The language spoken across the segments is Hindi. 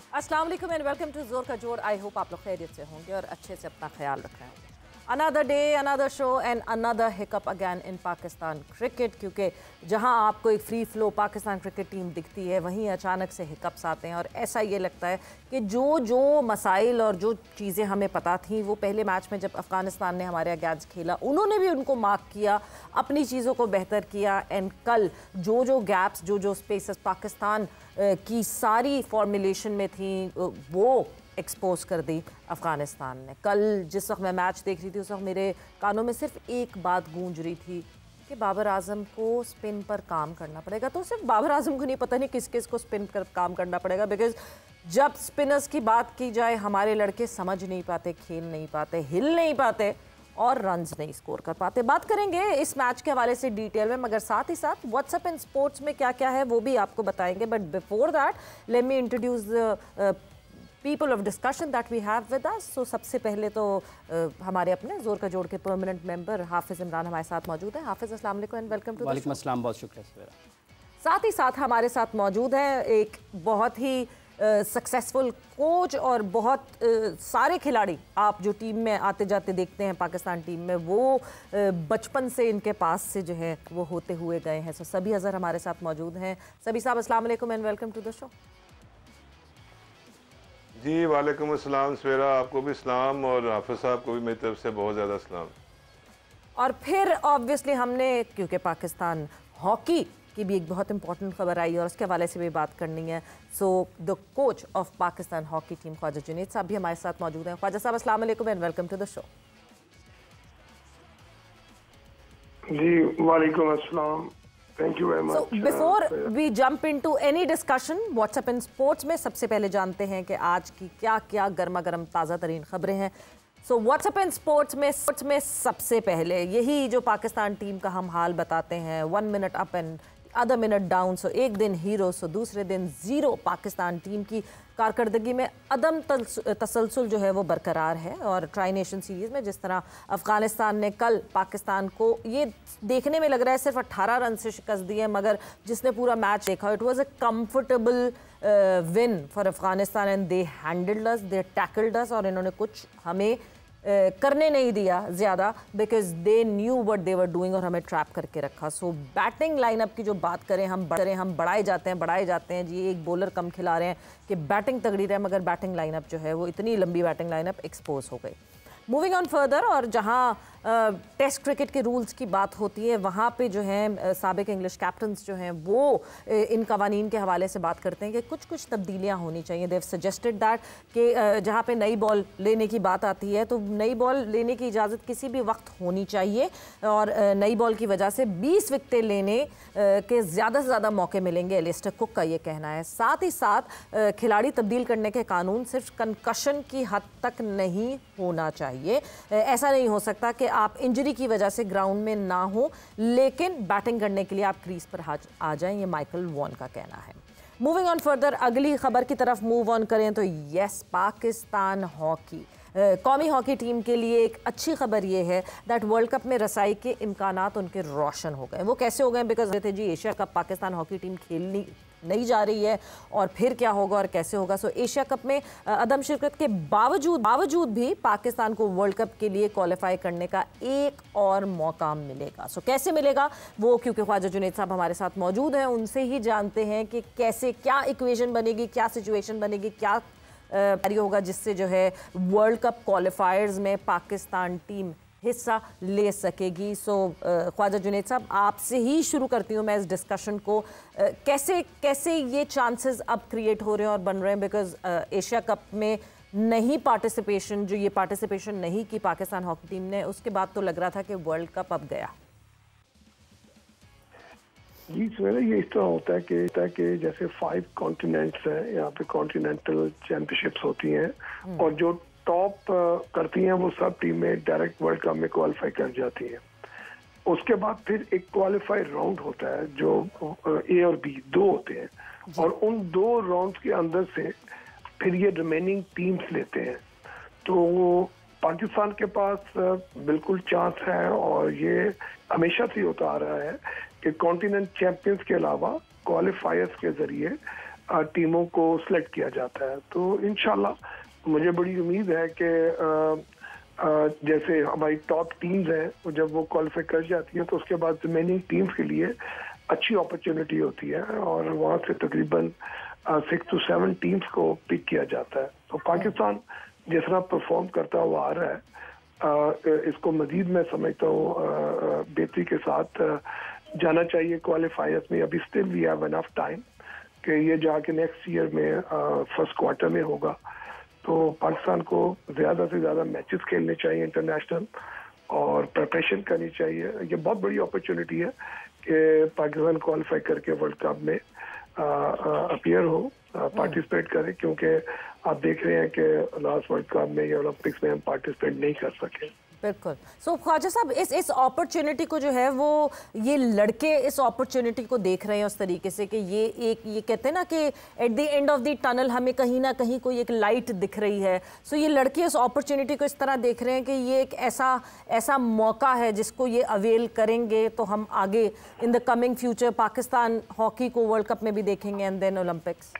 अस्सलाम वालेकुम एंड वेलकम टू जोर का जोर। आई होप आप लोग खैरियत से होंगे और अच्छे से अपना ख्याल रख रहे होंगे। Another day, another show and another hiccup again in Pakistan cricket, क्योंकि जहां आपको एक free flow Pakistan cricket team दिखती है वहीं अचानक से हिकअप्स आते हैं। और ऐसा ये लगता है कि जो मसाइल और जो चीज़ें हमें पता थी वो पहले मैच में जब अफ़गानिस्तान ने हमारे अगेंस्ट खेला उन्होंने भी उनको मार्क किया, अपनी चीज़ों को बेहतर किया। एंड कल जो गैप्स जो स्पेसेस पाकिस्तान की सारी फॉर्मुलेशन में थी वो एक्सपोज कर दी अफ़गानिस्तान ने। कल जिस वक्त मैं मैच देख रही थी उस वक्त मेरे कानों में सिर्फ एक बात गूंज रही थी कि बाबर आजम को स्पिन पर काम करना पड़ेगा। तो सिर्फ बाबर आजम को नहीं, पता नहीं किस किस को स्पिन पर काम करना पड़ेगा, बिकॉज जब स्पिनर्स की बात की जाए हमारे लड़के समझ नहीं पाते, खेल नहीं पाते, हिल नहीं पाते और रन्स नहीं स्कोर कर पाते। बात करेंगे इस मैच के हवाले से डिटेल में, मगर साथ ही साथ व्हाट्सएप इन स्पोर्ट्स में क्या क्या है वो भी आपको बताएंगे। But before that let me introduce people of discussion that we have with us. So सबसे पहले तो हमारे अपने जोर का जोड़ के परमानेंट मेंबर हाफिज़ इमरान हमारे साथ मौजूद हैं। हाफिज़, अस्सलाम वालेकुम एंड वेलकम टू। वालेकुम अस्सलाम, बहुत शुक्रिया। साथ ही साथ हमारे साथ मौजूद है एक बहुत ही सक्सेसफुल कोच और बहुत सारे खिलाड़ी आप जो टीम में आते जाते देखते हैं पाकिस्तान टीम में, वो बचपन से इनके पास से जो है वो होते हुए गए हैं। सो सभी अज़हर हमारे साथ मौजूद हैं। सभी साहब अस्सलाम वालेकुम and welcome to the show. जी वालेकुम अस्सलाम सवेरा, आपको भी सलाम और हाफिज़ साहब को भी मेरी तरफ से बहुत ज़्यादा सलाम। और फिर ऑब्वियसली हमने, क्योंकि पाकिस्तान हॉकी की भी एक बहुत इंपॉर्टेंट खबर आई और उसके हवाले से भी बात करनी है। So the coach of Pakistan hockey team Khwaja Junaid साहब भी हमारे साथ मौजूद हैं। ख्वाजा साहब अस्सलाम वालेकुम and welcome to the show. जी वालेकुम अस्सलाम, thank you very much. So before we jump into any discussion, WhatsApp in Sports में सबसे पहले जानते हैं कि आज की क्या क्या गर्मा गर्म ताज़ा तरीन खबरें हैं। So WhatsApp in Sports में सबसे पहले यही जो पाकिस्तान टीम का हम हाल बताते हैं, 1 minute up and other minute down. So एक दिन हीरो, सो दूसरे दिन ज़ीरो। पाकिस्तान टीम की कारकर्दगी में अदम तसलसल जो है वो बरकरार है। और ट्राई नेशन सीरीज़ में जिस तरह अफ़गानिस्तान ने कल पाकिस्तान को ये देखने में लग रहा है सिर्फ 18 रन से शिकस्त दी है, मगर जिसने पूरा मैच देखा it was a comfortable win for Afghanistan and they handled us, they tackled us. और इन्होंने कुछ हमें करने नहीं दिया ज़्यादा, because they knew what they were doing और हमें ट्रैप करके रखा। सो बैटिंग लाइनअप की जो बात करें हम बढ़ाए जाते हैं जी। एक बॉलर कम खिला रहे हैं कि बैटिंग तगड़ी रहे, मगर बैटिंग लाइनअप जो है वो इतनी लंबी बैटिंग लाइनअप एक्सपोज हो गई। मूविंग ऑन फर्दर, और जहां टेस्ट क्रिकेट के रूल्स की बात होती है वहाँ पे जो है साबिक इंग्लिश कैप्टन्स जो हैं वो इन कवानीन के हवाले से बात करते हैं कि कुछ तब्दीलियाँ होनी चाहिए। देव सजेस्टेड दैट कि जहाँ पे नई बॉल लेने की बात आती है तो नई बॉल लेने की इजाज़त किसी भी वक्त होनी चाहिए, और नई बॉल की वजह से 20 विकेटें लेने के ज़्यादा से ज़्यादा मौके मिलेंगे, एलिस्टर कुक का ये कहना है। साथ ही साथ खिलाड़ी तब्दील करने के कानून सिर्फ कंकशन की हद तक नहीं होना चाहिए। ऐसा नहीं हो सकता कि आप इंजरी की वजह से ग्राउंड में ना हो लेकिन बैटिंग करने के लिए आप क्रीज पर आ जाएं, ये माइकल वॉन का कहना है। मूविंग ऑन फर्दर, अगली खबर की तरफ मूव ऑन करें तो यस, पाकिस्तान हॉकी कौमी हॉकी टीम के लिए एक अच्छी खबर ये है दैट वर्ल्ड कप में रसाई के इम्कानात उनके रोशन हो गए। वो कैसे हो गए? बिकॉज थे जी Asia cup Pakistan hockey team खेलनी नहीं जा रही है और फिर क्या होगा और कैसे होगा। सो एशिया कप में अदम शिरकत के बावजूद भी पाकिस्तान को वर्ल्ड कप के लिए क्वालिफाई करने का एक और मौका मिलेगा। सो कैसे मिलेगा वो, क्योंकि ख्वाजा जुनैद साहब हमारे साथ मौजूद हैं, उनसे ही जानते हैं कि कैसे, क्या इक्वेशन बनेगी, क्या सिचुएशन बनेगी, क्या होगा जिससे जो है वर्ल्ड कप क्वालिफायर्स में पाकिस्तान टीम हिस्सा ले सकेगी। सो ख्वाजा जुनैद साहब, आपसे ही शुरू करती हूँ मैं इस डिस्कशन को। कैसे ये चांसेस अब क्रिएट हो रहे हैं और बन रहे हैं, बिकॉज एशिया कप में नहीं पार्टिसिपेशन नहीं की पाकिस्तान हॉकी टीम ने, उसके बाद तो लग रहा था कि वर्ल्ड कप अब गया। जी सवेरा, ये इस तरह होता है कि जैसे 5 कॉन्टिनेंट्स हैं, यहाँ पे कॉन्टिनेंटल चैंपियनशिप्स होती हैं और जो टॉप करती हैं वो सब टीमें डायरेक्ट वर्ल्ड कप में क्वालिफाई कर जाती हैं। उसके बाद फिर एक क्वालिफाई राउंड होता है जो ए और बी 2 होते हैं, और उन 2 राउंड्स के अंदर से फिर ये रिमेनिंग टीम्स लेते हैं। तो पाकिस्तान के पास बिल्कुल चांस है, और ये हमेशा से होता आ रहा है कि कॉन्टिनेंट चैंपियंस के अलावा क्वालिफायर्स के जरिए टीमों को सिलेक्ट किया जाता है। तो इंशाल्लाह मुझे बड़ी उम्मीद है कि जैसे हमारी टॉप टीम्स हैं जब वो क्वालिफाई कर जाती हैं तो उसके बाद रिमेनिंग टीम्स के लिए अच्छी अपॉर्चुनिटी होती है और वहाँ से तकरीबन 6 to 7 टीम्स को पिक किया जाता है। तो पाकिस्तान जिस तरह परफॉर्म करता हुआ आ रहा है इसको मजीद मैं समझता हूँ बेहतरी के साथ जाना चाहिए क्वालिफायर्स में। अभी still we have enough time कि ये जाके नेक्स्ट ईयर में फर्स्ट क्वार्टर में होगा। तो पाकिस्तान को ज़्यादा से ज़्यादा मैचेस खेलने चाहिए इंटरनेशनल और प्रिपरेशन करनी चाहिए। ये बहुत बड़ी अपॉर्चुनिटी है कि पाकिस्तान क्वालिफाई करके वर्ल्ड कप में अपीयर हो, पार्टिसिपेट करें, क्योंकि आप देख रहे हैं कि लास्ट वर्ल्ड कप में या ओलंपिक्स में हम पार्टिसिपेट नहीं कर सके। बिल्कुल। सो ख्वाजा साहब इस अपॉर्चुनिटी को जो है वो ये लड़के इस अपॉर्चुनिटी को देख रहे हैं उस तरीके से कि ये कहते हैं ना कि eight the end of the tunnel हमें कहीं ना कहीं कोई एक लाइट दिख रही है। सो ये लड़के इस अपॉर्चुनिटी को इस तरह देख रहे हैं कि ये एक ऐसा मौका है जिसको ये अवेल करेंगे तो हम आगे in the coming future Pakistan hockey को वर्ल्ड कप में भी देखेंगे एंड देन ओलंपिक्स।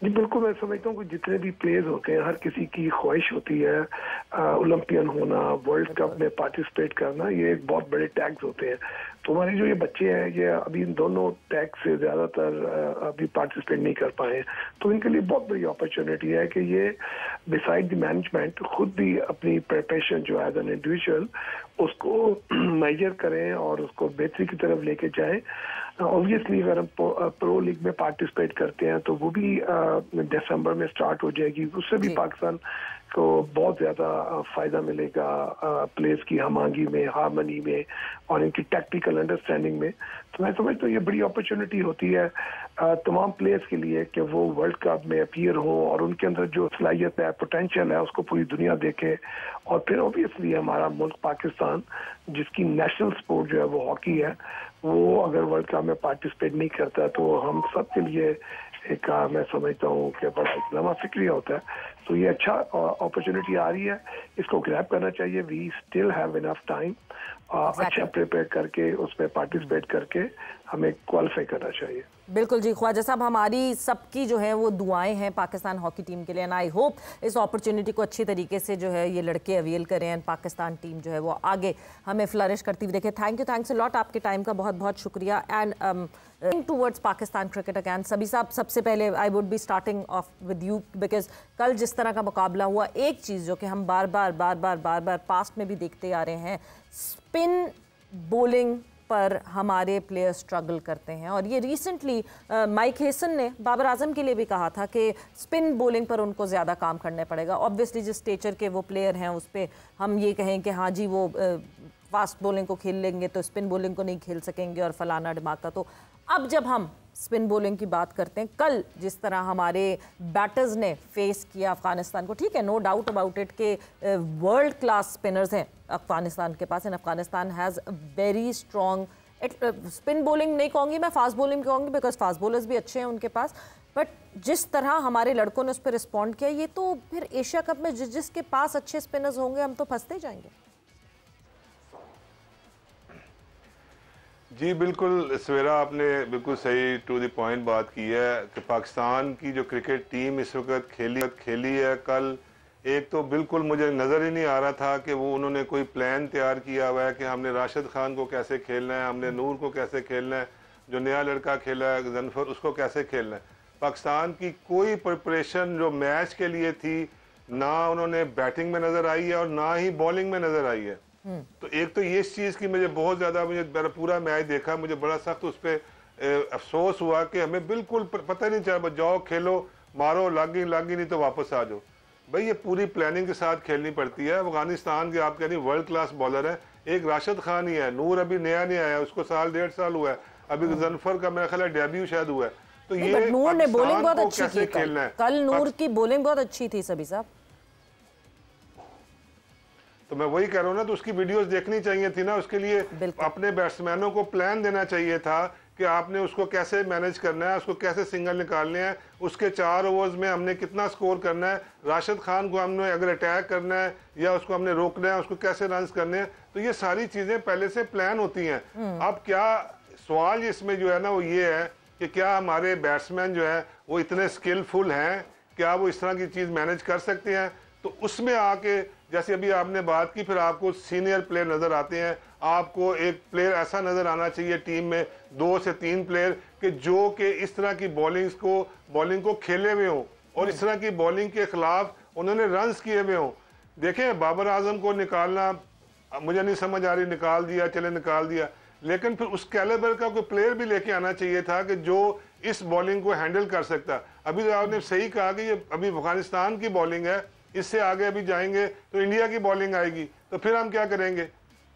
जी बिल्कुल, मैं समझता हूँ कि जितने भी प्लेयर्स होते हैं हर किसी की ख्वाहिश होती है ओलंपियन होना, वर्ल्ड कप में पार्टिसिपेट करना। ये एक बहुत बड़े टैग्स होते हैं। तो हमारे जो ये बच्चे हैं ये अभी इन दोनों टैग से ज़्यादातर अभी पार्टिसिपेट नहीं कर पाए, तो इनके लिए बहुत बड़ी अपॉर्चुनिटी है कि ये बिसाइड द मैनेजमेंट खुद भी अपनी प्रिपरेशन जो एज एन इंडिविजुअल उसको मेजर करें और उसको बेहतरी की तरफ लेके जाएं। ऑब्वियसली अगर हम प्रो लीग में पार्टिसिपेट करते हैं तो वो भी दिसंबर में स्टार्ट हो जाएगी, उससे भी पाकिस्तान को बहुत ज़्यादा फ़ायदा मिलेगा प्लेयर्स की हमांगी में, हारमनी में और इनकी टैक्टिकल अंडरस्टैंडिंग में। तो मैं समझता हूँ ये बड़ी अपॉर्चुनिटी होती है तमाम प्लेयर्स के लिए कि वो वर्ल्ड कप में अपीयर हो और उनके अंदर जो सलाहियत है, पोटेंशियल है, उसको पूरी दुनिया देखे। और फिर ऑब्वियसली हमारा मुल्क पाकिस्तान जिसकी नेशनल स्पोर्ट जो है वो हॉकी है, वो अगर वर्ल्ड कप में पार्टिसिपेट नहीं करता तो हम सब के लिए एक मैं समझता हूँ कि बड़ा लम्हा फिक्रिया होता है। तो ये अच्छा अपॉर्चुनिटी आ रही है, इसको ग्रैब करना चाहिए। We still have enough time, अच्छा प्रिपेयर करके उसमें पार्टिसिपेट करके हमें क्वालिफाई करना चाहिए। बिल्कुल जी ख्वाजा साहब, हमारी सबकी जो है वो दुआएं हैं पाकिस्तान हॉकी टीम के लिए एंड आई होप इस अपॉर्चुनिटी को अच्छी तरीके से जो है ये लड़के अवेल करें एंड पाकिस्तान टीम जो है वो आगे हमें फ्लरिश करती हुई देखें। थैंक्स अ लॉट, आपके टाइम का बहुत बहुत शुक्रिया। And towards Pakistan cricket again, सभी साहब सबसे पहले I would be starting of with you because कल जिस तरह का मुकाबला हुआ, एक चीज़ जो कि हम बार बार पास्ट में भी देखते आ रहे हैं, स्पिन बॉलिंग पर हमारे प्लेयर स्ट्रगल करते हैं। और ये रिसेंटली माइक हेसन ने बाबर आजम के लिए भी कहा था कि स्पिन बॉलिंग पर उनको ज़्यादा काम करना पड़ेगा। ऑब्वियसली जिस स्टेचर के वो प्लेयर हैं उस पर हम ये कहें कि हाँ जी वो फास्ट बॉलिंग को खेल लेंगे तो स्पिन बॉलिंग को नहीं खेल सकेंगे और फलाना ढमाका। तो अब जब हम स्पिन बॉलिंग की बात करते हैं, कल जिस तरह हमारे बैटर्स ने फेस किया अफगानिस्तान को, ठीक है, नो डाउट अबाउट इट के वर्ल्ड क्लास स्पिनर्स हैं अफगानिस्तान के पास and Afghanistan has very strong spin bowling नहीं कहूँगी मैं, फास्ट बॉलिंग कहूँगी बिकॉज फास्ट बॉलर्स भी अच्छे हैं उनके पास। बट जिस तरह हमारे लड़कों ने उस पर रिस्पॉन्ड किया, ये तो फिर एशिया कप में जिसके पास अच्छे स्पिनर्स होंगे हम तो फंसते जाएंगे। जी बिल्कुल सवेरा, आपने बिल्कुल सही टू द पॉइंट बात की है कि पाकिस्तान की जो क्रिकेट टीम इस वक्त खेली है, कल एक तो बिल्कुल मुझे नज़र ही नहीं आ रहा था कि वो उन्होंने कोई प्लान तैयार किया हुआ है कि हमने राशिद खान को कैसे खेलना है, हमने नूर को कैसे खेलना है, जो नया लड़का खेला है जनफर उसको कैसे खेलना है। पाकिस्तान की कोई प्रिपरेशन जो मैच के लिए थी ना उन्होंने बैटिंग में नज़र आई है और ना ही बॉलिंग में नज़र आई है। तो एक तो ये चीज़ की मुझे बहुत ज़्यादा, मुझे पूरा मैच देखा, मुझे बड़ा सख्त उस पर अफसोस हुआ कि हमें बिल्कुल पता नहीं चला, जाओ खेलो मारो, लागी नहीं तो वापस आ जाओ। भाई ये पूरी प्लानिंग के साथ खेलनी पड़ती है। अफगानिस्तान के आप कह रही वर्ल्ड क्लास बॉलर है, एक राशिद खान ही है, नूर अभी नया नहीं आया, उसको साल 1.5 साल हुआ है, अभी जनफर का मेरा ख्याल है डेब्यू शायद हुआ है। तो ये नूर ने बॉलिंग बहुत अच्छी की कल नूर की बॉलिंग बहुत अच्छी थी सभी साहब। तो मैं वही कह रहा हूँ ना, तो उसकी वीडियोस देखनी चाहिए थी ना, उसके लिए अपने बैट्समैनों को प्लान देना चाहिए था कि आपने उसको कैसे मैनेज करना है, उसको कैसे सिंगल निकालने हैं, उसके 4 ओवर्स में हमने कितना स्कोर करना है, राशिद खान को हमने अगर अटैक करना है या उसको हमने रोकना है, उसको कैसे रन्स करने हैं। तो ये सारी चीज़ें पहले से प्लान होती हैं। अब क्या सवाल इसमें जो है ना वो ये है कि क्या हमारे बैट्समैन जो है वो इतने स्किलफुल हैं, क्या वो इस तरह की चीज़ मैनेज कर सकते हैं। तो उसमें आके जैसे अभी आपने बात की, फिर आपको सीनियर प्लेयर नज़र आते हैं, आपको एक प्लेयर ऐसा नज़र आना चाहिए टीम में, 2 से 3 प्लेयर कि जो कि इस तरह की बॉलिंग को खेले हुए हों और इस तरह की बॉलिंग के खिलाफ उन्होंने रन्स किए हुए हों। देखें, बाबर आजम को निकालना मुझे नहीं समझ आ रही, निकाल दिया, चले निकाल दिया, लेकिन फिर उस कैलिबर का कोई प्लेयर भी लेके आना चाहिए था कि जो इस बॉलिंग को हैंडल कर सकता। अभी तो आपने सही कहा कि ये अभी अफगानिस्तान की बॉलिंग है, इससे आगे अभी जाएंगे तो इंडिया की बॉलिंग आएगी, तो फिर हम क्या करेंगे।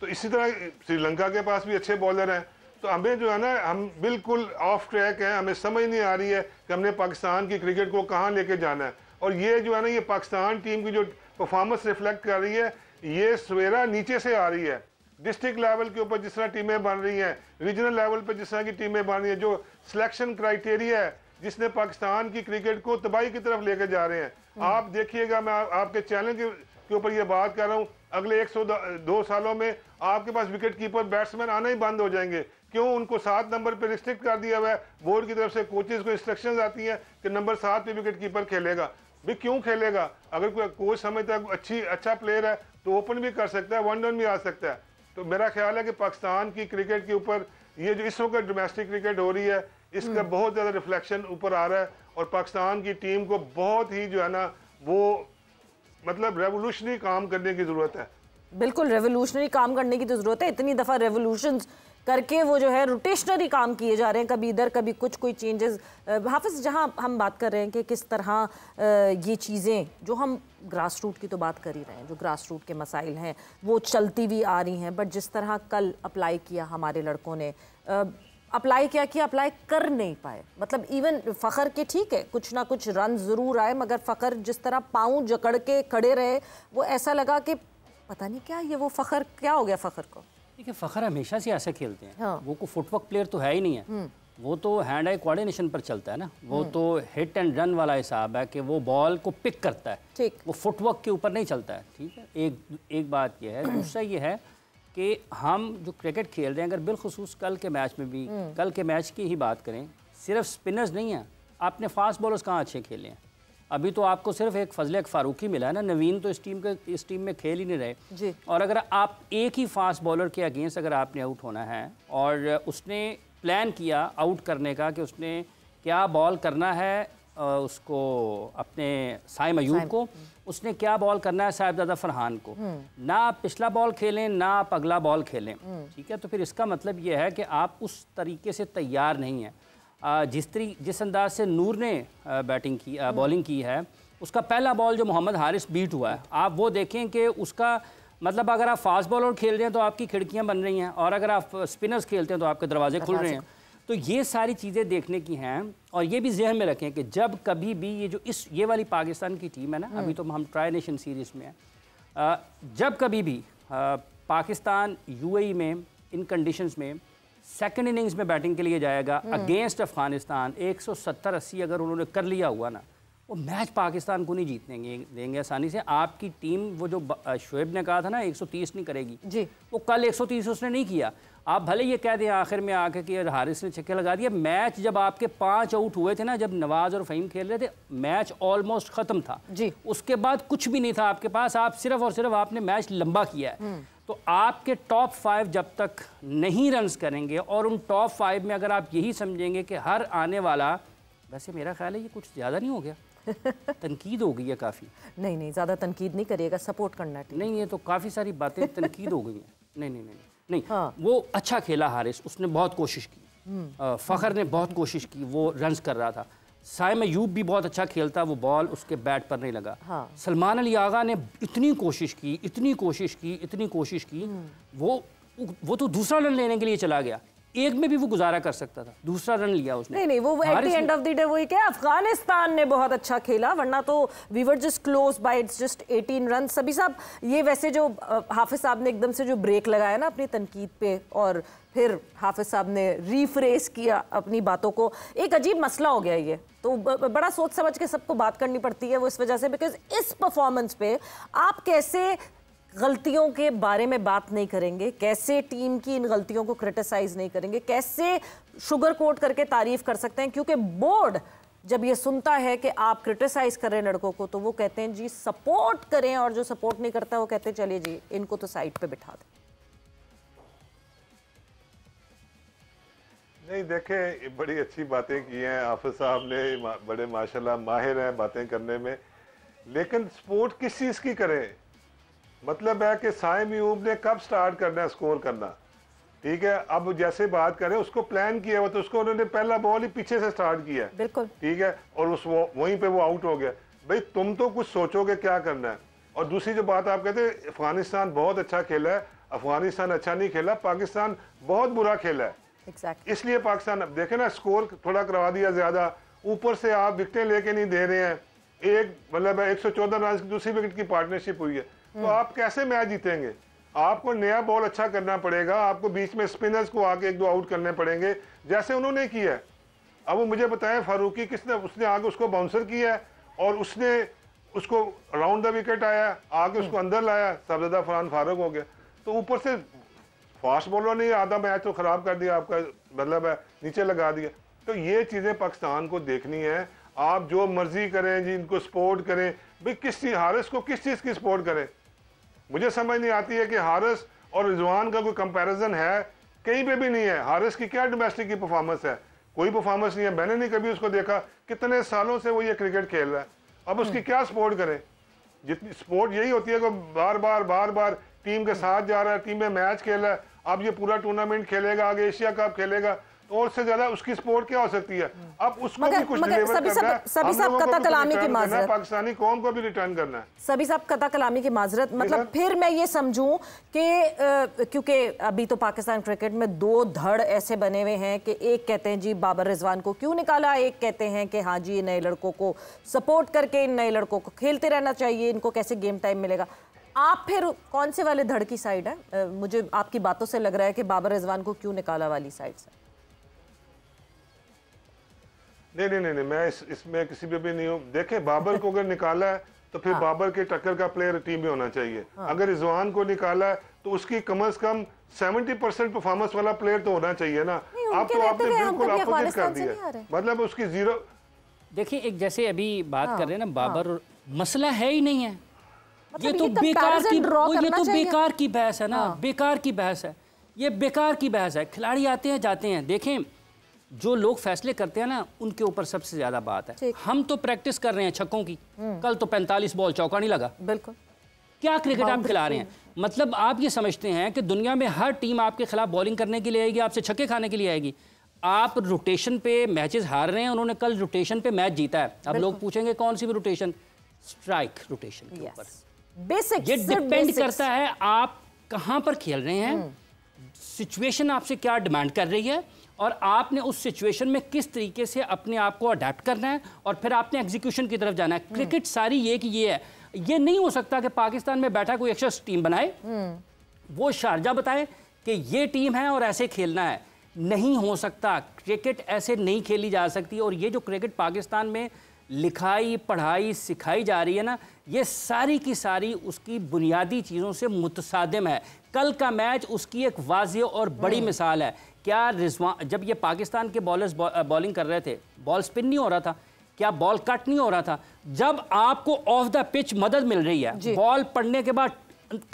तो इसी तरह श्रीलंका के पास भी अच्छे बॉलर हैं। तो हमें जो है ना, हम बिल्कुल ऑफ ट्रैक हैं, हमें समझ नहीं आ रही है कि हमने पाकिस्तान की क्रिकेट को कहाँ लेके जाना है। और ये जो है ना, ये पाकिस्तान टीम की जो परफॉर्मेंस रिफ्लेक्ट कर रही है, ये सवेरा नीचे से आ रही है। डिस्ट्रिक्ट लेवल के ऊपर जिस तरह टीमें बन रही हैं, रीजनल लेवल पर जिस तरह की टीमें बन रही हैं, जो सिलेक्शन क्राइटेरिया है जिसने पाकिस्तान की क्रिकेट को तबाही की तरफ लेकर जा रहे हैं। आप देखिएगा, मैं आपके चैनल के ऊपर ये बात कर रहा हूँ, अगले 102 सालों में आपके पास विकेट कीपर बैट्समैन आना ही बंद हो जाएंगे। क्यों? उनको 7 नंबर पे रिस्ट्रिक्ट कर दिया हुआ है। बोर्ड की तरफ से कोचेज को इंस्ट्रक्शंस आती हैं कि नंबर 7 पे विकेट कीपर खेलेगा। भी क्यों खेलेगा? अगर कोई कोच समझता है अच्छा प्लेयर है तो ओपन भी कर सकता है, 1 डाउन भी आ सकता है। तो मेरा ख्याल है कि पाकिस्तान की क्रिकेट के ऊपर ये जो इस वक्त डोमेस्टिक क्रिकेट हो रही है, इसका बहुत ज़्यादा रिफ्लेक्शन ऊपर आ रहा है। और पाकिस्तान की टीम को बहुत ही जो है ना, वो मतलब रेवोल्यूशनरी काम करने की ज़रूरत है। बिल्कुल रेवोल्यूशनरी काम करने की तो ज़रूरत है। इतनी दफ़ा रेवोल्यूशंस करके वो जो है रोटेशनरी काम किए जा रहे हैं, कभी इधर कभी कुछ, कोई चेंजेस। हाफिज़, जहां हम बात कर रहे हैं कि किस तरह ये चीज़ें, जो हम ग्रास रूट की तो बात कर ही रहे हैं, जो ग्रास रूट के मसाइल हैं वो चलती हुई आ रही हैं, बट जिस तरह कल अप्लाई किया हमारे लड़कों ने, अप्लाई किया अप्लाई कर नहीं पाए। मतलब इवन फ़खर के ठीक है, कुछ ना कुछ रन ज़रूर आए, मगर फ़खर जिस तरह पाँव जकड़ के खड़े रहे, वो ऐसा लगा कि पता नहीं क्या ये वो फ़खर क्या हो गया फ़खर को। देखिए, फ़खर हमेशा से ऐसे खेलते हैं। हाँ। वो को फुटवर्क प्लेयर तो है ही नहीं है, वो तो हैंड आई कोऑर्डिनेशन पर चलता है ना। वो तो हिट एंड रन वाला हिसाब है कि वो बॉल को पिक करता है, ठीक, वो फुटवर्क के ऊपर नहीं चलता है। ठीक है, एक बात ये है। दूसरा ये है कि हम जो क्रिकेट खेल रहे हैं, अगर बिलखुसूस कल के मैच में भी, कल के मैच की ही बात करें, सिर्फ स्पिनर्स नहीं हैं, आपने फास्ट बॉलर्स कहाँ अच्छे खेले हैं। अभी तो आपको सिर्फ एक फजल फारूकी मिला है ना, नवीन तो इस टीम में खेल ही नहीं रहे जी। और अगर आप एक ही फास्ट बॉलर के अगेंस्ट अगर आपने आउट होना है, और उसने प्लान किया आउट करने का कि उसने क्या बॉल करना है उसको, अपने साइम अयूब को, उसने क्या बॉल करना है साहिबजादा फरहान को, ना आप पिछला बॉल खेलें ना आप अगला बॉल खेलें। ठीक है, तो फिर इसका मतलब ये है कि आप उस तरीके से तैयार नहीं हैं। जिस अंदाज से नूर ने बॉलिंग की है, उसका पहला बॉल जो मोहम्मद हारिस बीट हुआ है, आप वो देखें कि उसका मतलब अगर आप फास्ट बॉलर खेल रहे हैं तो आपकी खिड़कियां बन रही हैं, और अगर आप स्पिनर्स खेलते हैं तो आपके दरवाजे खुल रहे हैं। तो ये सारी चीज़ें देखने की हैं। और ये भी जहन में रखें कि जब कभी भी ये वाली पाकिस्तान की टीम है ना, अभी तो हम ट्राई नेशन सीरीज़ में हैं, जब कभी भी पाकिस्तान यूएई में इन कंडीशंस में सेकंड इनिंग्स में बैटिंग के लिए जाएगा अगेंस्ट अफगानिस्तान, 170-80 अगर उन्होंने कर लिया हुआ ना, वो मैच पाकिस्तान को नहीं जीतने देंगे आसानी से। आपकी टीम, वो जो शुएब ने कहा था ना 130 नहीं करेगी जी, वो कल 130 उसने नहीं किया। आप भले ये कह दें आखिर में आके कि हारिस ने छक्के लगा दिया, मैच जब आपके 5 आउट हुए थे ना, जब नवाज और फ़हीम खेल रहे थे, मैच ऑलमोस्ट ख़त्म था जी। उसके बाद कुछ भी नहीं था आपके पास, आप सिर्फ और सिर्फ आपने मैच लंबा किया है। तो आपके टॉप 5 जब तक नहीं रन्स करेंगे, और उन टॉप 5 में अगर आप यही समझेंगे कि हर आने वाला, वैसे मेरा ख्याल है ये कुछ ज़्यादा नहीं हो गया, तनकीद हो गई है काफ़ी। नहीं ज़्यादा तनकीद नहीं करिएगा, सपोर्ट करना है। नहीं, ये तो काफ़ी सारी बातें तनकीद हो गई हैं। नहीं हाँ। वो अच्छा खेला हारिस, उसने बहुत कोशिश की, फ़खर ने बहुत कोशिश की, वो रन्स कर रहा था। साइम अयूब भी बहुत अच्छा खेलता, वो बॉल उसके बैट पर नहीं लगा। हाँ। सलमान अली आगा ने इतनी कोशिश की, वो तो दूसरा रन लेने के लिए चला गया, एक में भी वो गुजारा कर सकता था, दूसरा रन लिया उसने। नहीं, वो at the end of the day वही क्या, अफगानिस्तान ने बहुत अच्छा खेला, वरना तो we were just close by, it's just 18 run. सभी साहब, ये वैसे जो हाफिज साहब ने एकदम से जो ब्रेक लगाया ना अपनी तनकीद पे, और फिर हाफिज साहब ने रीफ्रेस किया अपनी बातों को, एक अजीब मसला हो गया ये। तो बड़ा सोच समझ के सबको बात करनी पड़ती है वो, इस वजह से, बिकॉज इस परफॉर्मेंस पे आप कैसे गलतियों के बारे में बात नहीं करेंगे, कैसे टीम की इन गलतियों को क्रिटिसाइज नहीं करेंगे, कैसे शुगर कोट करके तारीफ कर सकते हैं, क्योंकि बोर्ड जब ये सुनता है कि आप क्रिटिसाइज कर रहे हैं लड़कों को तो वो कहते हैं जी सपोर्ट करें, और जो सपोर्ट नहीं करता वो कहते हैं चलिए जी इनको तो साइड पे बिठा दें। नहीं देखे, बड़ी अच्छी बातें की हैं हाफिज साहब ने, बड़े माशाल्लाह माहिर हैं बातें करने में, लेकिन सपोर्ट किस चीज़ की करें? मतलब है कि साइम अयूब ने कब स्टार्ट करना है स्कोर करना, ठीक है। अब जैसे बात करें उसको प्लान किया हुआ, तो उसको उन्होंने पहला बॉल ही पीछे से स्टार्ट किया, बिल्कुल ठीक है, और उस वहीं पे वो आउट हो गया। भाई तुम तो कुछ सोचोगे क्या करना है। और दूसरी जो बात आप कहते हैं अफगानिस्तान बहुत अच्छा खेला है, अफगानिस्तान अच्छा नहीं खेला, पाकिस्तान बहुत बुरा खेला है। इसलिए पाकिस्तान, अब देखे ना स्कोर थोड़ा करवा दिया ज्यादा, ऊपर से आप विकेटें लेके नहीं दे रहे हैं, एक मतलब 114 रन की दूसरी विकेट की पार्टनरशिप हुई है, तो आप कैसे मैच जीतेंगे? आपको नया बॉल अच्छा करना पड़ेगा, आपको बीच में स्पिनर्स को आके 1-2 आउट करने पड़ेंगे जैसे उन्होंने किया है। अब वो मुझे बताएं फारूकी किसने, उसने आगे उसको बाउंसर किया है और उसने उसको राउंड द विकेट आया, आगे उसको अंदर लाया, सबज्यादा फरहान फारूक हो गया। तो ऊपर से फास्ट बॉलर ने आधा मैच तो खराब कर दिया आपका, मतलब है नीचे लगा दिया। तो ये चीजें पाकिस्तान को देखनी है। आप जो मर्जी करें जी, इनको सपोर्ट करें, भाई किस चीज, हारिस को किस चीज की सपोर्ट करें? मुझे समझ नहीं आती है कि हारिस और रिजवान का कोई कंपैरिजन है, कहीं पे भी नहीं है। हारिस की क्या डोमेस्टिक की परफॉर्मेंस है? कोई परफॉर्मेंस नहीं है, मैंने नहीं कभी उसको देखा, कितने सालों से वो ये क्रिकेट खेल रहा है। अब उसकी क्या सपोर्ट करें? जितनी सपोर्ट यही होती है कि बार बार टीम के साथ जा रहा है, टीम में मैच खेल रहा है, अब ये पूरा टूर्नामेंट खेलेगा, आगे एशिया कप खेलेगा, तो और से ज्यादा उसकी सपोर्ट क्या हो सकती है? अब उसको भी कुछ डिलीवर करना है, सभी साहब कता कलामी की माजरत, पाकिस्तानी कौम को भी रिटर्न करना है। सभी साहब कता कलामी की माजरत, मतलब फिर मैं ये समझूं कि क्योंकि अभी तो पाकिस्तान क्रिकेट में 2 धड़ ऐसे बने हुए हैं कि एक कहते हैं जी बाबर रिजवान को क्यों निकाला, एक कहते हैं कि हाँ जी नए लड़कों को सपोर्ट करके इन नए लड़कों को खेलते रहना चाहिए, इनको कैसे गेम टाइम मिलेगा। आप फिर कौन से वाले धड़ की साइड है? मुझे आपकी बातों से लग रहा है कि बाबर रिजवान को क्यों निकाला वाली साइड से। नहीं, मैं इसमें किसी पे भी नहीं हूँ। देखे, बाबर को अगर निकाला है तो फिर बाबर के टक्कर का प्लेयर टीम में होना चाहिए। अगर रिजवान को निकाला है तो उसकी कम से कम 70% परफॉर्मेंस वाला प्लेयर तो होना चाहिए ना। आप तो आपने बिल्कुल अपोजिट कर दिया, मतलब उसकी 0। देखिए, एक जैसे अभी बात कर रहे हैं ना बाबर, मसला है ही नहीं है, ये तो बेकार की बहस है ना, बेकार की बहस है, ये बेकार की बहस है। खिलाड़ी आते हैं जाते हैं, देखें जो लोग फैसले करते हैं ना उनके ऊपर सबसे ज्यादा बात है। हम तो प्रैक्टिस कर रहे हैं छक्कों की, कल तो 45 बॉल चौका नहीं लगा, बिल्कुल क्या क्रिकेट आप खिला रहे हैं? मतलब आप ये समझते हैं कि दुनिया में हर टीम आपके खिलाफ बॉलिंग करने के लिए आएगी, आपसे छक्के खाने के लिए आएगी? आप रोटेशन पे मैचेस हार रहे हैं, उन्होंने कल रोटेशन पे मैच जीता है। अब लोग पूछेंगे कौन सी भी रोटेशन? स्ट्राइक रोटेशन के ऊपर। बेसिक ये डिपेंड करता है आप कहां पर खेल रहे हैं, सिचुएशन आपसे क्या डिमांड कर रही है, और आपने उस सिचुएशन में किस तरीके से अपने आप को अडेप्ट करना है, और फिर आपने एग्जीक्यूशन की तरफ जाना है। क्रिकेट सारी ये कि ये है, ये नहीं हो सकता कि पाकिस्तान में बैठा कोई एक शख्स टीम बनाए, वो शारजा बताए कि ये टीम है और ऐसे खेलना है। नहीं हो सकता, क्रिकेट ऐसे नहीं खेली जा सकती। और ये जो क्रिकेट पाकिस्तान में लिखाई पढ़ाई सिखाई जा रही है ना, ये सारी की सारी उसकी बुनियादी चीज़ों से मुतसादिम है। कल का मैच उसकी एक वाज़ेह और बड़ी मिसाल है। क्या रिजवान, जब ये पाकिस्तान के बॉलर्स बॉलिंग कर रहे थे, बॉल स्पिन नहीं हो रहा था, क्या बॉल कट नहीं हो रहा था? जब आपको ऑफ द पिच मदद मिल रही है, बॉल पड़ने के बाद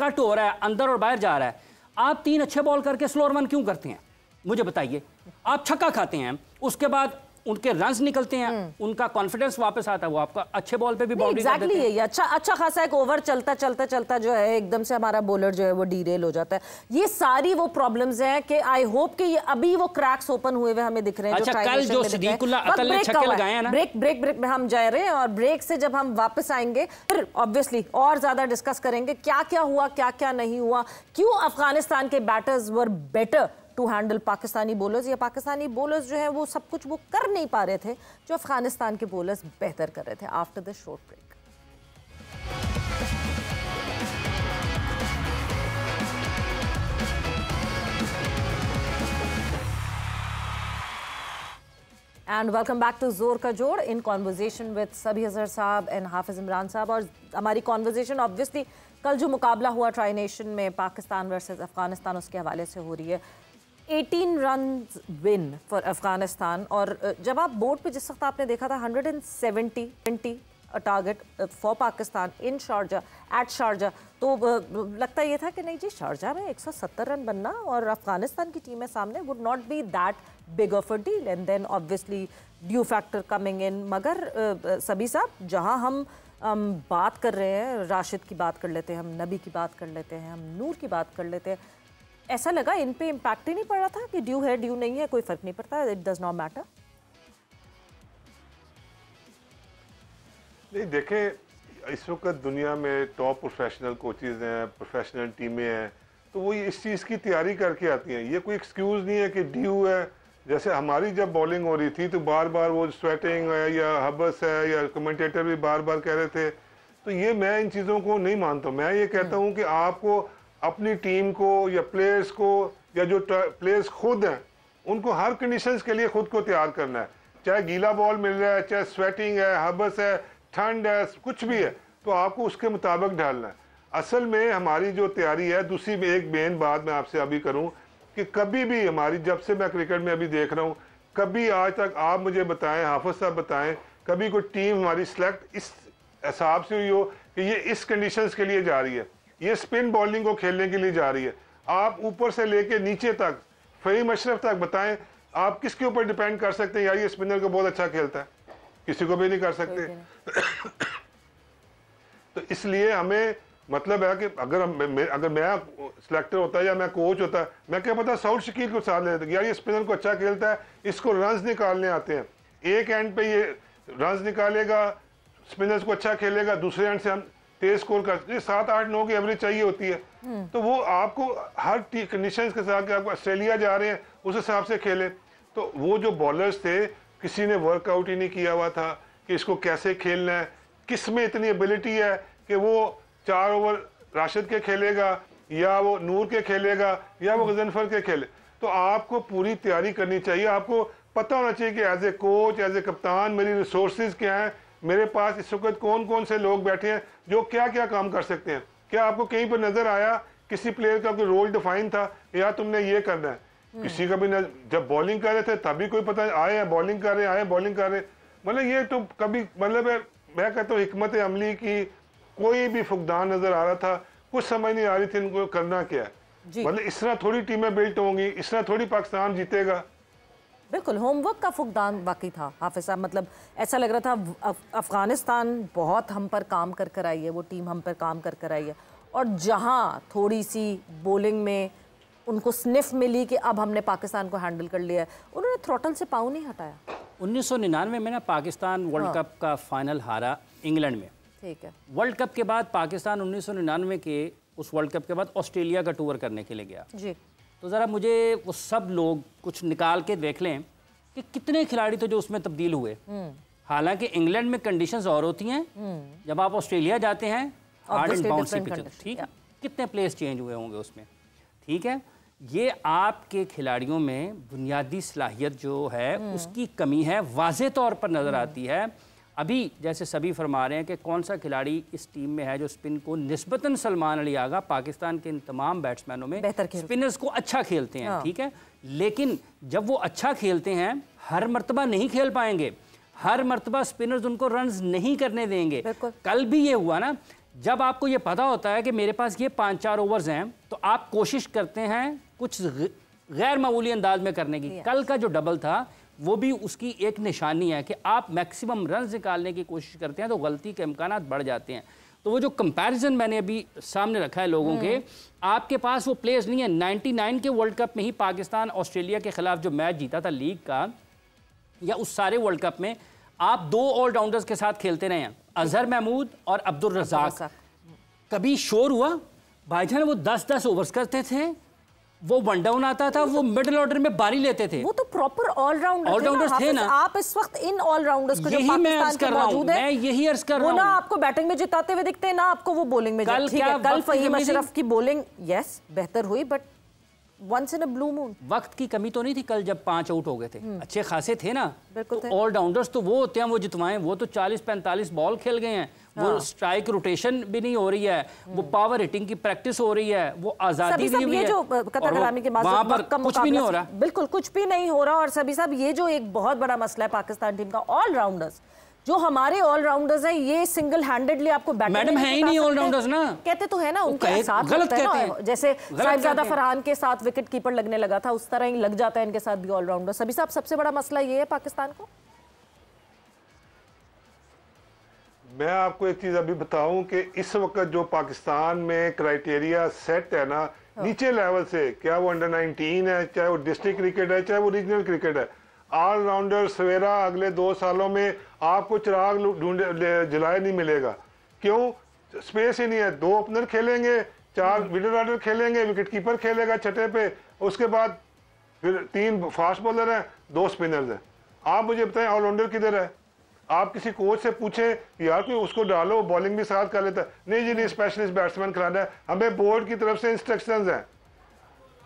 कट हो रहा है, अंदर और बाहर जा रहा है, आप 3 अच्छे बॉल करके स्लो रन क्यों करते हैं? मुझे बताइए। आप छक्का खाते हैं, उसके बाद उनके रन्स निकलते हैं, उनका कॉन्फिडेंस वापस आता है, वो आपका अच्छे बॉल पे भी बाउंड्री कर देते हैं। ये अच्छा खासा एक ओवर चलता जो है एकदम से हमारा बॉलर जो है वो डीरेल हो जाता है। ये सारी वो प्रॉब्लम्स हैं कि आई होप कि ये अभी वो क्रैक्स ओपन हुए हुए हमें दिख रहे हैं। अच्छा, कल जो सिद्दीकुल्लाह अतल ने छक्के लगाए हैं ना, ब्रेक में हम जा रहे हैं, और ब्रेक से जब हम वापस आएंगे फिर ऑब्वियसली और ज्यादा डिस्कस करेंगे क्या क्या हुआ, क्या क्या नहीं हुआ, क्यों अफगानिस्तान के batters were better to handle Pakistani bowlers, या पाकिस्तानी बॉलर्स जो हैं वो सब कुछ वो कर नहीं पा रहे थे जो अफगानिस्तान के बॉलर्स बेहतर कर रहे थे। After the short break. And welcome back to जोर का जोड़ इन कॉन्वर्जेशन विद सबी अजहर साहब एंड हाफिज इमरान साहब। और हमारी कॉन्वर्जेशन ऑब्वियसली कल जो मुकाबला हुआ ट्राई नेशन में पाकिस्तान वर्सेस अफगानिस्तान, उसके हवाले से हो रही है। 18 रन विन फॉर अफगानिस्तान, और जब आप बोर्ड पे जिस वक्त आपने देखा था 170 target for Pakistan in Sharjah, at Sharjah, तो लगता ये था कि नहीं जी, शारजा में 170 रन बनना और अफगानिस्तान की टीम है सामने would not be that big of a deal, and then obviously dew factor coming in. मगर सभी साहब, जहां हम बात कर रहे हैं, राशिद की बात कर लेते हैं, हम नबी की बात कर लेते हैं, हम नूर की बात कर लेते हैं, ऐसा लगा इन पे इम्पैक्ट ही नहीं पड़ रहा था कि ड्यू है ड्यू नहीं है, कोई फर्क नहीं पड़ता, इट डज नॉट मैटर। नहीं, देखें, इस वक्त दुनिया में टॉप प्रोफेशनल कोचेज हैं, प्रोफेशनल टीमें हैं, तो वो इस चीज़ की तैयारी करके आती हैं। ये कोई एक्सक्यूज़ नहीं है कि ड्यू है। जैसे हमारी जब बॉलिंग हो रही थी तो बार बार वो स्वेटिंग है या हबस है, या कमेंटेटर भी बार बार कह रहे थे, तो ये मैं इन चीज़ों को नहीं मानता। मैं ये कहता हूँ कि आपको अपनी टीम को या प्लेयर्स को, या जो प्लेयर्स खुद हैं, उनको हर कंडीशंस के लिए खुद को तैयार करना है। चाहे गीला बॉल मिल रहा है, चाहे स्वेटिंग है, हबस है, ठंड है, कुछ भी है, तो आपको उसके मुताबिक ढालना है। असल में हमारी जो तैयारी है, दूसरी में एक मेन बात मैं आपसे अभी करूं कि कभी भी हमारी, जब से मैं क्रिकेट में अभी देख रहा हूं, कभी आज तक आप मुझे बताएं, हाफिज साहब बताएं, कभी कोई टीम हमारी सिलेक्ट इस हिसाब से हुई हो कि ये इस कंडीशंस के लिए जा रही है, ये स्पिन बॉलिंग को खेलने के लिए जा रही है। आप ऊपर से लेके नीचे तक, फहीम अशरफ तक बताएं, आप किसके ऊपर डिपेंड कर सकते हैं यार ये स्पिनर को बहुत अच्छा खेलता है? किसी को भी नहीं कर सकते। तो इसलिए हमें मतलब है कि अगर मैं सिलेक्टर होता या मैं कोच होता, मैं क्या पता सऊद शकील को साथ लेता, यार ये स्पिनर को अच्छा खेलता है, इसको रन्स निकालने आते हैं, एक एंड पे ये रन्स निकालेगा, स्पिनर्स को अच्छा खेलेगा, दूसरे एंड से हम तेज स्कोर कर, 7-8-9 की एवरेज चाहिए होती है। तो वो आपको हर कंडीशंस के साथ, आप ऑस्ट्रेलिया जा रहे हैं उस हिसाब से खेले। तो वो जो बॉलर्स थे, किसी ने वर्कआउट ही नहीं किया हुआ था कि इसको कैसे खेलना है, किस में इतनी एबिलिटी है कि वो 4 ओवर राशिद के खेलेगा, या वो नूर के खेलेगा, या वो गजनफर के खेले। तो आपको पूरी तैयारी करनी चाहिए। आपको पता होना चाहिए कि as a coach, as a कप्तान, मेरी रिसोर्सेज क्या हैं, मेरे पास इस वक्त कौन कौन से लोग बैठे हैं जो क्या क्या काम कर सकते हैं। क्या आपको कहीं पर नजर आया किसी प्लेयर का कोई रोल डिफाइन था, या तुमने ये करना है? किसी का भी जब बॉलिंग कर रहे थे तभी कोई पता आए हैं बॉलिंग कर रहे, आए बॉलिंग कर रहे, मतलब ये तो कभी, मतलब मैं कहता हूँ हिकमत अमली की कोई भी फुकदान नजर आ रहा था, कुछ समझ नहीं आ रही थी इनको करना क्या है। मतलब इस तरह थोड़ी टीमें बिल्ट होंगी, इस तरह थोड़ी पाकिस्तान जीतेगा। बिल्कुल होमवर्क का फुकदान वाकई था हाफिज साहब। मतलब ऐसा लग रहा था अफगानिस्तान बहुत हम पर काम कर कर आई है, वो टीम हम पर काम कर कर आई है, और जहाँ थोड़ी सी बॉलिंग में उनको स्निफ मिली कि अब हमने पाकिस्तान को हैंडल कर लिया है, उन्होंने थ्रॉटल से पाँव नहीं हटाया। 1999 में ना पाकिस्तान वर्ल्ड कप का फाइनल हारा इंग्लैंड में। ठीक है। वर्ल्ड कप के बाद पाकिस्तान 1999 के उस वर्ल्ड कप के बाद ऑस्ट्रेलिया का टूर करने के लिए गया जी। तो ज़रा मुझे वो सब लोग कुछ निकाल के देख लें कि कितने खिलाड़ी तो जो उसमें तब्दील हुए। हालांकि इंग्लैंड में कंडीशंस और होती हैं, जब आप ऑस्ट्रेलिया जाते हैं हार्ड एंड बाउंसी पिच, ठीक है, कितने प्लेयर्स चेंज हुए होंगे उसमें, ठीक है। ये आपके खिलाड़ियों में बुनियादी सलाहियत जो है उसकी कमी है, वाज़े तौर पर नज़र आती है। अभी जैसे सभी फरमा रहे हैं कि कौन सा खिलाड़ी इस टीम में है जो स्पिन को निस्बतन सलमान अली आगा पाकिस्तान के इन तमाम बैट्समैनों में स्पिनर्स को अच्छा खेलते हैं, ठीक है, लेकिन जब वो अच्छा खेलते हैं हर मर्तबा नहीं खेल पाएंगे, हर मर्तबा स्पिनर्स उनको रन्स नहीं करने देंगे। कल भी ये हुआ ना, जब आपको ये पता होता है कि मेरे पास ये 5-4 ओवर्स हैं तो आप कोशिश करते हैं कुछ गैर मामूली अंदाज में करने की। कल का जो डबल था वो भी उसकी एक निशानी है कि आप मैक्सिमम रन निकालने की कोशिश करते हैं तो गलती के इम्कानात बढ़ जाते हैं। तो वो जो कंपैरिजन मैंने अभी सामने रखा है लोगों के, आपके पास वो प्लेयर्स नहीं है। 99 के वर्ल्ड कप में ही पाकिस्तान ऑस्ट्रेलिया के खिलाफ जो मैच जीता था लीग का, या उस सारे वर्ल्ड कप में आप 2 ऑलराउंडर्स के साथ खेलते रहे हैं, अजहर महमूद और अब्दुल रज़ाक। कभी शोर हुआ भाईजान वो 10-10 ओवर्स करते थे, वो वन डाउन आता था, वो मिडिल ऑर्डर में बारी लेते थे, वो तो प्रॉपर ऑलराउंडर्स थे ना। आप इस वक्त इन ऑलराउंडर्स को जो पाकिस्तान के मौजूद है, मैं यही अर्ज कर रहा हूं, ना आपको बैटिंग में जिताते हुए दिखते हैं ना आपको वो बॉलिंग में। कल फहीम अशरफ की बॉलिंग यस बेहतर हुई, but once in a blue moon. वक्त की कमी तो नहीं थी कल जब 5 आउट हो गए थे, अच्छे खासे थे ना। तो ऑलराउंडर्स तो वो होते हैं वो जितवाएं, वो तो 40-45 बॉल खेल गए हैं, वो स्ट्राइक रोटेशन भी नहीं हो रही है, वो पावर हिटिंग की प्रैक्टिस हो रही है, वो आजादी दी हुई है। जो कतर करामी के वहां पर कुछ भी नहीं हो रहा, बिल्कुल कुछ भी नहीं हो रहा। और सभी साहब ये जो एक बहुत बड़ा मसला है पाकिस्तान टीम का, ऑलराउंडर्स जो हमारे ऑलराउंडर्स हैं, ये सिंगल हैंडेडली आपको मैडम है ही नहीं ऑलराउंडर्स ना, कहते तो है ना, उनके साथ गलत कहते हैं, जैसे साहिबजादा फरहान के साथ विकेट कीपर लगने लगा था, उस तरह ही लग जाता है इनके साथ भी ऑलराउंडर। सभी साहब सबसे बड़ा मसला ये है पाकिस्तान को। मैं आपको एक चीज अभी बताऊं कि इस वक्त जो पाकिस्तान में क्राइटेरिया सेट है ना, नीचे लेवल से, क्या वो अंडर 19 है, चाहे वो डिस्ट्रिक्ट क्रिकेट है, चाहे वो रीजनल क्रिकेट है, ऑलराउंडर सवेरा अगले 2 सालों में आपको चिराग जलाए नहीं मिलेगा। क्यों? स्पेस ही नहीं है। 2 ओपनर खेलेंगे, 4 मिडिल ऑर्डर खेलेंगे, विकेट कीपर खेलेगा छठे पे, उसके बाद फिर 3 फास्ट बॉलर हैं, 2 स्पिनर्स हैं। आप मुझे बताएं ऑलराउंडर किधर है? आप किसी कोच से पूछें यार कोई उसको डालो, बॉलिंग भी साथ कर लेता है। नहीं जी नहीं, स्पेशलिस्ट बैट्समैन खिलाना है, हमें बोर्ड की तरफ से इंस्ट्रक्शंस हैं।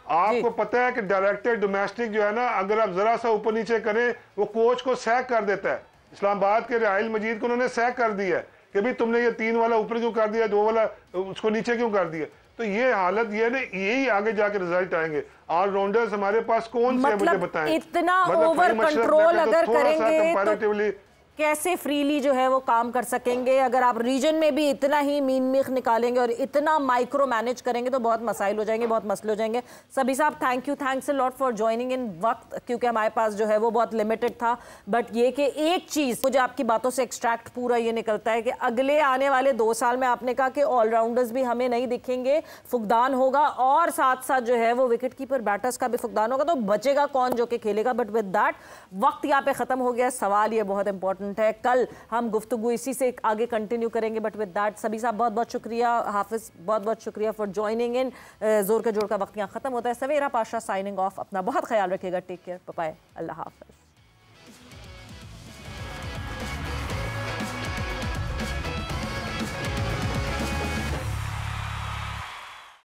आपको पता है कि डायरेक्टर डोमेस्टिक जो है ना, अगर आप जरा सा ऊपर नीचे करें वो कोच को सैक कर देता है। इस्लामाबाद के राहिल मजीद को उन्होंने सैक कर दिया है कि भाई तुमने ये 3 वाला ऊपर क्यों कर दिया, 2 वाला उसको नीचे क्यों कर दिया। तो ये हालत ये ना, यही आगे जाके रिजल्ट आएंगे। ऑलराउंडर्स हमारे पास कौन से मुझे बताएं। इतना ओवर कंट्रोल अगर करेंगे तो कैसे फ्रीली जो है वो काम कर सकेंगे। अगर आप रीजन में भी इतना ही मीन मीख निकालेंगे और इतना माइक्रो मैनेज करेंगे तो बहुत मसाइल हो जाएंगे, बहुत मसले हो जाएंगे। सभी साहब thank you, thanks a lot for joining in वक्त, क्योंकि हमारे पास जो है वो बहुत लिमिटेड था। बट ये कि एक चीज़ मुझे आपकी बातों से एक्सट्रैक्ट पूरा ये निकलता है कि अगले आने वाले 2 साल में आपने कहा कि ऑलराउंडर्स भी हमें नहीं दिखेंगे, फुकदान होगा और साथ साथ जो है वो विकेट कीपर बैटर्स का भी फुकदान होगा। तो बचेगा कौन जो कि खेलेगा। बट विद दैट वक्त यहाँ पे ख़त्म हो गया। सवाल ये बहुत इंपॉर्टेंट है, कल हम गुफ्तगू इसी से आगे कंटिन्यू करेंगे। बट विद दैट सभी साहब बहुत बहुत शुक्रिया, हाफिज बहुत बहुत शुक्रिया फॉर ज्वाइनिंग इन। जोर का जोर का वक्त यहाँ खत्म होता है। सवेरा पाशा साइनिंग ऑफ। अपना बहुत ख्याल रखिएगा, टेक केयर, बाय बाय, अल्लाह हाफिज।